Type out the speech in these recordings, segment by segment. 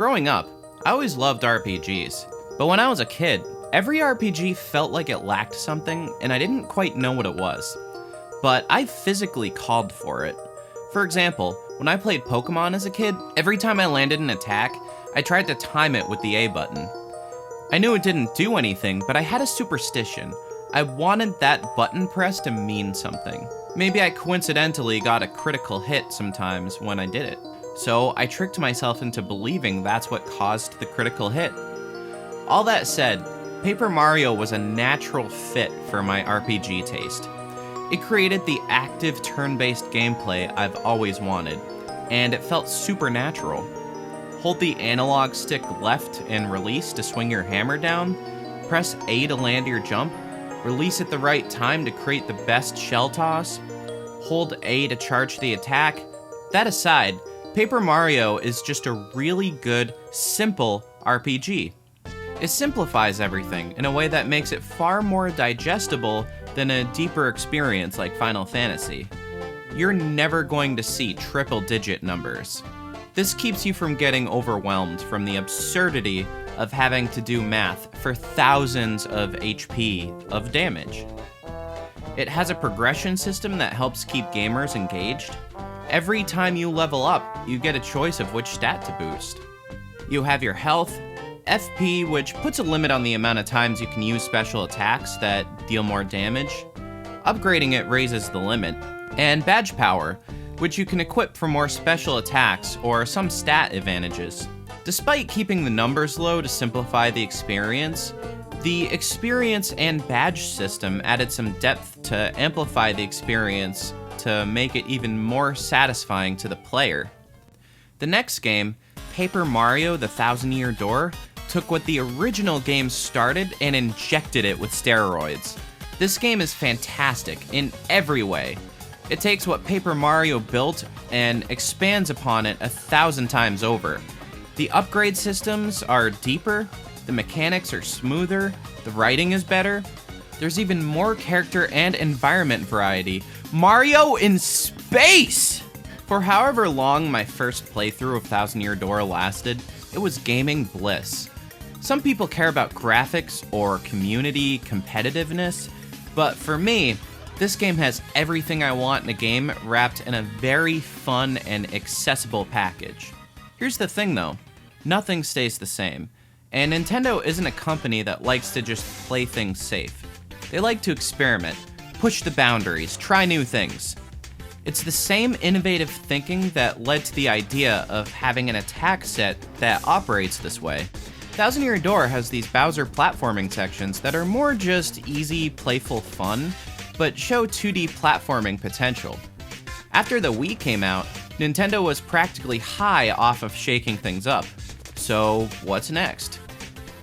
Growing up, I always loved RPGs, but when I was a kid, every RPG felt like it lacked something and I didn't quite know what it was. But I physically called for it. For example, when I played Pokemon as a kid, every time I landed an attack, I tried to time it with the A button. I knew it didn't do anything, but I had a superstition. I wanted that button press to mean something. Maybe I coincidentally got a critical hit sometimes when I did it. So I tricked myself into believing that's what caused the critical hit. All that said, Paper Mario was a natural fit for my RPG taste. It created the active turn-based gameplay I've always wanted, and it felt supernatural. Hold the analog stick left and release to swing your hammer down, press A to land your jump, release at the right time to create the best shell toss, hold A to charge the attack. That aside, Paper Mario is just a really good, simple RPG. It simplifies everything in a way that makes it far more digestible than a deeper experience like Final Fantasy. You're never going to see triple-digit numbers. This keeps you from getting overwhelmed from the absurdity of having to do math for thousands of HP of damage. It has a progression system that helps keep gamers engaged. Every time you level up, you get a choice of which stat to boost. You have your health, FP, which puts a limit on the amount of times you can use special attacks that deal more damage. Upgrading it raises the limit. And badge power, which you can equip for more special attacks or some stat advantages. Despite keeping the numbers low to simplify the experience and badge system added some depth to amplify the experience to make it even more satisfying to the player. The next game, Paper Mario: The Thousand-Year Door, took what the original game started and injected it with steroids. This game is fantastic in every way. It takes what Paper Mario built and expands upon it 1,000 times over. The upgrade systems are deeper, the mechanics are smoother, the writing is better. There's even more character and environment variety. Mario in space! For however long my first playthrough of Thousand Year Door lasted, it was gaming bliss. Some people care about graphics or community competitiveness, but for me, this game has everything I want in a game wrapped in a very fun and accessible package. Here's the thing though, nothing stays the same, and Nintendo isn't a company that likes to just play things safe. They like to experiment, push the boundaries, try new things. It's the same innovative thinking that led to the idea of having an attack set that operates this way. Thousand Year Door has these Bowser platforming sections that are more just easy, playful fun, but show 2D platforming potential. After the Wii came out, Nintendo was practically high off of shaking things up. So what's next?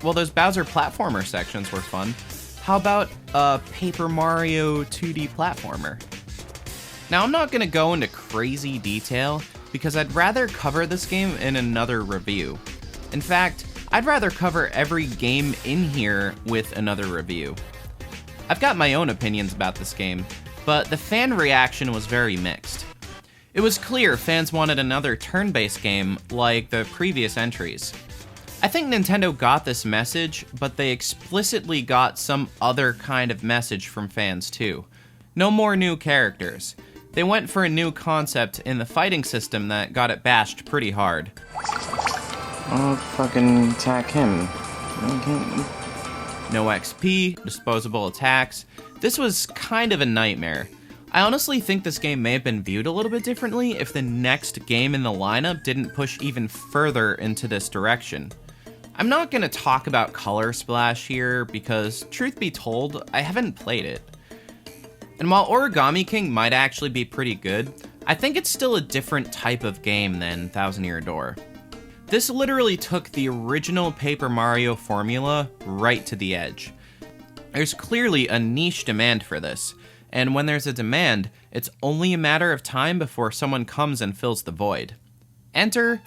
Well, those Bowser platformer sections were fun. How about a Paper Mario 2D platformer? Now, I'm not going to go into crazy detail because I'd rather cover this game in another review. In fact, I'd rather cover every game in here with another review. I've got my own opinions about this game, but the fan reaction was very mixed. It was clear fans wanted another turn-based game like the previous entries. I think Nintendo got this message, but they explicitly got some other kind of message from fans too. No more new characters. They went for a new concept in the fighting system that got it bashed pretty hard. I'll fucking attack him. No XP, disposable attacks. This was kind of a nightmare. I honestly think this game may have been viewed a little bit differently if the next game in the lineup didn't push even further into this direction. I'm not going to talk about Color Splash here because, truth be told, I haven't played it. And while Origami King might actually be pretty good, I think it's still a different type of game than Thousand Year Door. This literally took the original Paper Mario formula right to the edge. There's clearly a niche demand for this, and when there's a demand, it's only a matter of time before someone comes and fills the void. Enter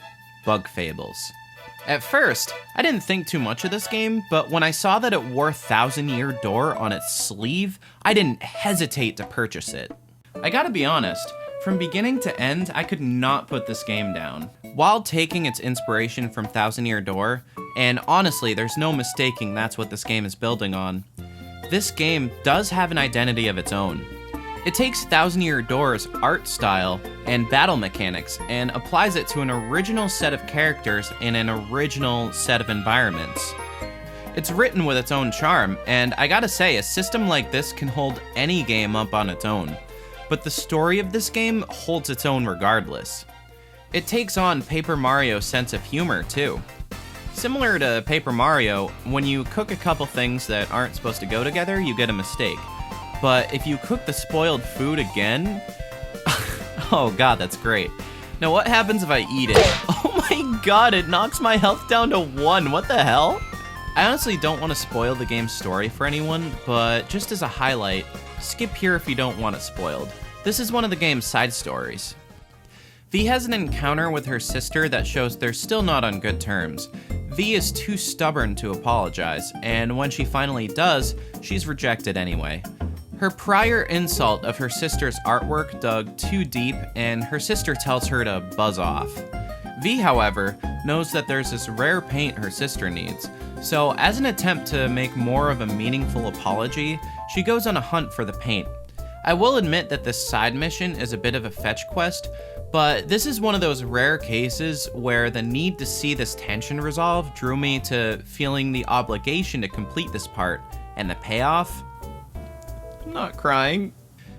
Bug Fables. At first, I didn't think too much of this game, but when I saw that it wore Thousand Year Door on its sleeve, I didn't hesitate to purchase it. I gotta be honest, From beginning to end, I could not put this game down. While taking its inspiration from Thousand Year Door, and honestly, there's no mistaking that's what this game is building on, this game does have an identity of its own. It takes Thousand Year Door's art style and battle mechanics and applies it to an original set of characters in an original set of environments. It's written with its own charm, and I gotta say, a system like this can hold any game up on its own. But the story of this game holds its own regardless. It takes on Paper Mario's sense of humor, too. Similar to Paper Mario, when you cook a couple things that aren't supposed to go together, you get a mistake. But if you cook the spoiled food again... oh god, that's great. Now what happens if I eat it? Oh my god, it knocks my health down to 1, what the hell? I honestly don't want to spoil the game's story for anyone, but just as a highlight, skip here if you don't want it spoiled. This is one of the game's side stories. V has an encounter with her sister that shows they're still not on good terms. V is too stubborn to apologize, and when she finally does, she's rejected anyway. Her prior insult of her sister's artwork dug too deep, and her sister tells her to buzz off. V, however, knows that there's this rare paint her sister needs, so as an attempt to make more of a meaningful apology, she goes on a hunt for the paint. I will admit that this side mission is a bit of a fetch quest, but this is one of those rare cases where the need to see this tension resolve drew me to feeling the obligation to complete this part, and the payoff? I'm not crying.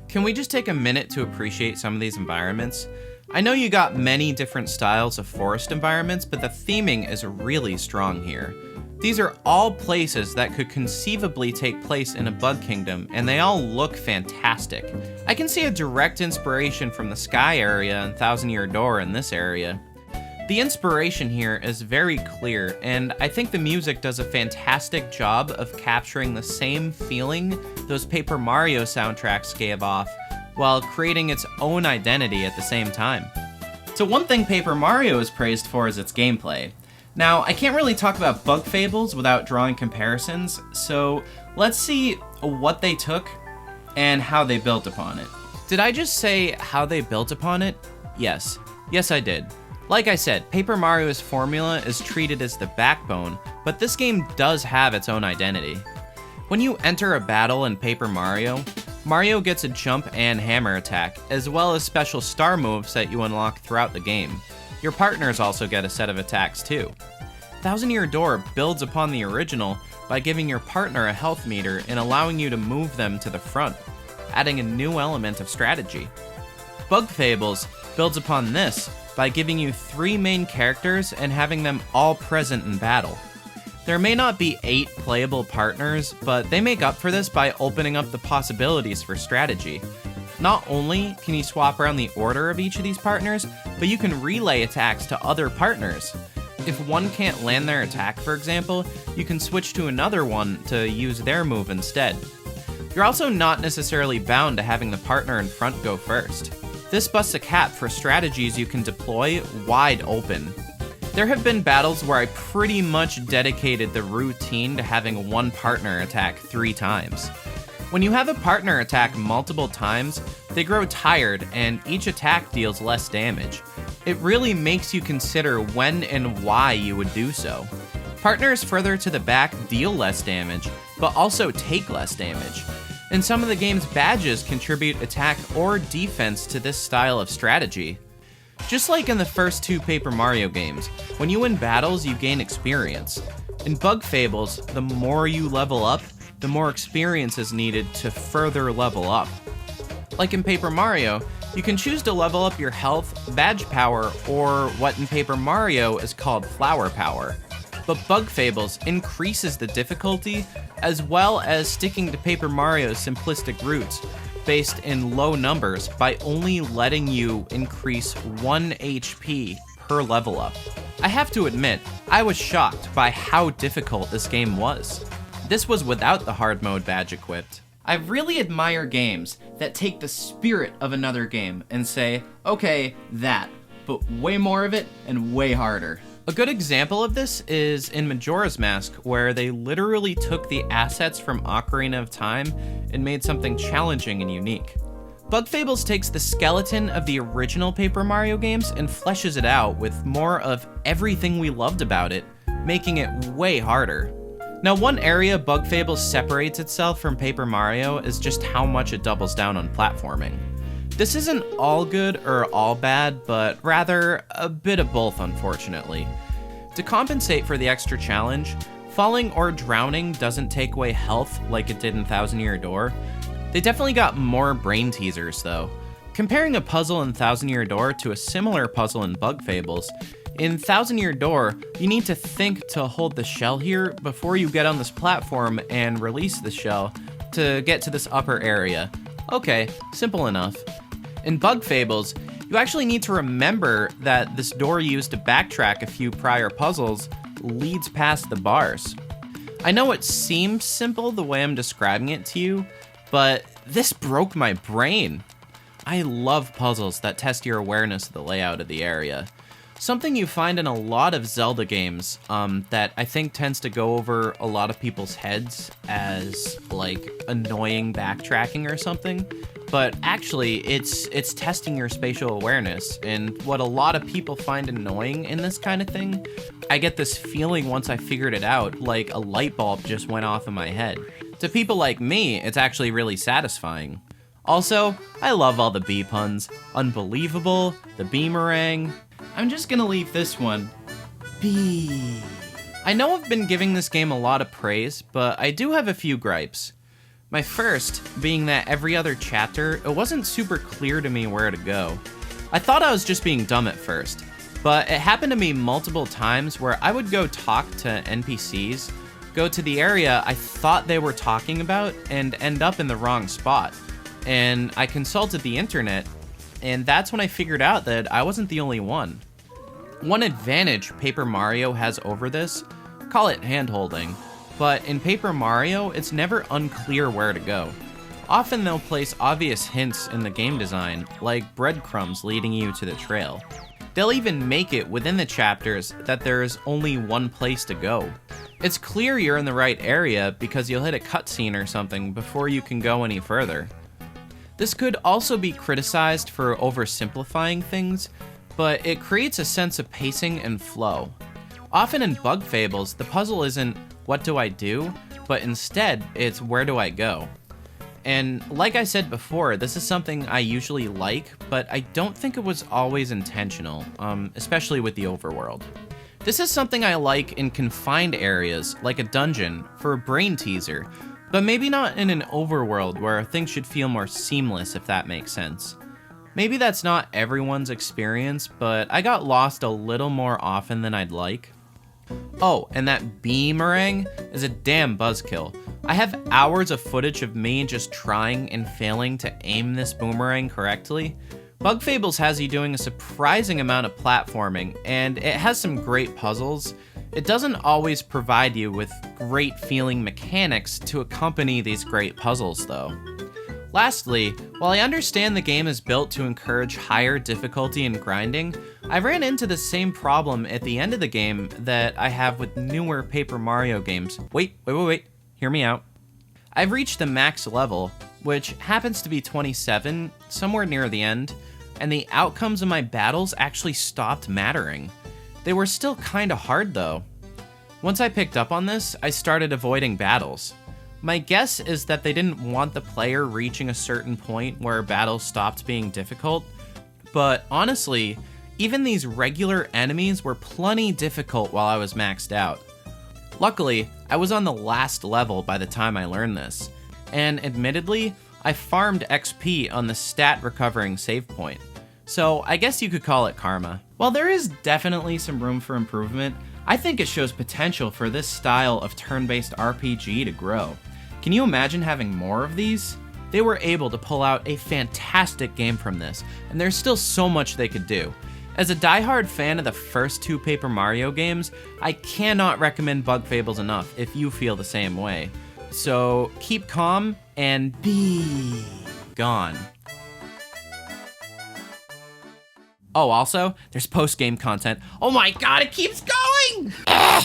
Can we just take a minute to appreciate some of these environments? I know you got many different styles of forest environments, but the theming is really strong here. These are all places that could conceivably take place in a Bug Kingdom, and they all look fantastic. I can see a direct inspiration from the sky area and Thousand Year Door in this area. The inspiration here is very clear, and I think the music does a fantastic job of capturing the same feeling those Paper Mario soundtracks gave off, while creating its own identity at the same time. So one thing Paper Mario is praised for is its gameplay. Now, I can't really talk about Bug Fables without drawing comparisons, so let's see what they took and how they built upon it. Did I just say how they built upon it? Yes. Yes, I did. Like I said, Paper Mario's formula is treated as the backbone, but this game does have its own identity. When you enter a battle in Paper Mario, Mario gets a jump and hammer attack, as well as special star moves that you unlock throughout the game. Your partners also get a set of attacks too. Thousand Year Door builds upon the original by giving your partner a health meter and allowing you to move them to the front, adding a new element of strategy. Bug Fables builds upon this by giving you 3 main characters and having them all present in battle. There may not be 8 playable partners, but they make up for this by opening up the possibilities for strategy. Not only can you swap around the order of each of these partners, but you can relay attacks to other partners. If one can't land their attack, for example, you can switch to another one to use their move instead. You're also not necessarily bound to having the partner in front go first. This busts a cap for strategies you can deploy wide open. There have been battles where I pretty much dedicated the routine to having one partner attack 3 times. When you have a partner attack multiple times, they grow tired and each attack deals less damage. It really makes you consider when and why you would do so. Partners further to the back deal less damage, but also take less damage. And some of the game's badges contribute attack or defense to this style of strategy. Just like in the first 2 Paper Mario games, when you win battles, you gain experience. In Bug Fables, the more you level up, the more experience is needed to further level up. Like in Paper Mario, you can choose to level up your health, badge power, or what in Paper Mario is called flower power. But Bug Fables increases the difficulty, as well as sticking to Paper Mario's simplistic roots, based in low numbers by only letting you increase 1 HP per level up. I have to admit, I was shocked by how difficult this game was. This was without the hard mode badge equipped. I really admire games that take the spirit of another game and say, okay, that, but way more of it and way harder. A good example of this is in Majora's Mask, where they literally took the assets from Ocarina of Time and made something challenging and unique. Bug Fables takes the skeleton of the original Paper Mario games and fleshes it out with more of everything we loved about it, making it way harder. Now, one area Bug Fables separates itself from Paper Mario is just how much it doubles down on platforming. This isn't all good or all bad, but rather a bit of both, unfortunately. To compensate for the extra challenge, falling or drowning doesn't take away health like it did in Thousand Year Door. They definitely got more brain teasers though. Comparing a puzzle in Thousand Year Door to a similar puzzle in Bug Fables, in Thousand Year Door, you need to think to hold the shell here before you get on this platform and release the shell to get to this upper area. Okay, simple enough. In Bug Fables, you actually need to remember that this door used to backtrack a few prior puzzles leads past the bars. I know it seems simple the way I'm describing it to you, but this broke my brain. I love puzzles that test your awareness of the layout of the area. Something you find in a lot of Zelda games that I think tends to go over a lot of people's heads as like annoying backtracking or something, but actually it's testing your spatial awareness. And what a lot of people find annoying in this kind of thing, I get this feeling once I figured it out, like a light bulb just went off in my head. To people like me, it's actually really satisfying. Also, I love all the bee puns. Unbelievable, the beamerang. I'm just gonna leave this one. Bee. I know I've been giving this game a lot of praise, but I do have a few gripes. My first being that every other chapter, it wasn't super clear to me where to go. I thought I was just being dumb at first, but it happened to me multiple times where I would go talk to NPCs, go to the area I thought they were talking about, and end up in the wrong spot. And I consulted the internet, and that's when I figured out that I wasn't the only one. One advantage Paper Mario has over this, call it hand-holding, but in Paper Mario, it's never unclear where to go. Often they'll place obvious hints in the game design, like breadcrumbs leading you to the trail. They'll even make it within the chapters that there is only one place to go. It's clear you're in the right area because you'll hit a cutscene or something before you can go any further. This could also be criticized for oversimplifying things, but it creates a sense of pacing and flow. Often in Bug Fables, the puzzle isn't what do I do, but instead it's where do I go. And like I said before, this is something I usually like, but I don't think it was always intentional, especially with the overworld. This is something I like in confined areas, like a dungeon, for a brain teaser, but maybe not in an overworld where things should feel more seamless, if that makes sense. Maybe that's not everyone's experience, but I got lost a little more often than I'd like. Oh, and that beamerang is a damn buzzkill. I have hours of footage of me just trying and failing to aim this boomerang correctly. Bug Fables has you doing a surprising amount of platforming, and it has some great puzzles. It doesn't always provide you with great feeling mechanics to accompany these great puzzles though. Lastly, while I understand the game is built to encourage higher difficulty and grinding, I ran into the same problem at the end of the game that I have with newer Paper Mario games. Wait, hear me out. I've reached the max level, which happens to be 27, somewhere near the end, and the outcomes of my battles actually stopped mattering. They were still kinda hard though. Once I picked up on this, I started avoiding battles. My guess is that they didn't want the player reaching a certain point where battles stopped being difficult, but honestly, even these regular enemies were plenty difficult while I was maxed out. Luckily, I was on the last level by the time I learned this, and admittedly, I farmed XP on the stat recovering save point. So I guess you could call it karma. While there is definitely some room for improvement, I think it shows potential for this style of turn-based RPG to grow. Can you imagine having more of these? They were able to pull out a fantastic game from this, and there's still so much they could do. As a diehard fan of the first two Paper Mario games, I cannot recommend Bug Fables enough if you feel the same way. So keep calm and be gone. Oh, also, there's post-game content. Oh my god, it keeps going!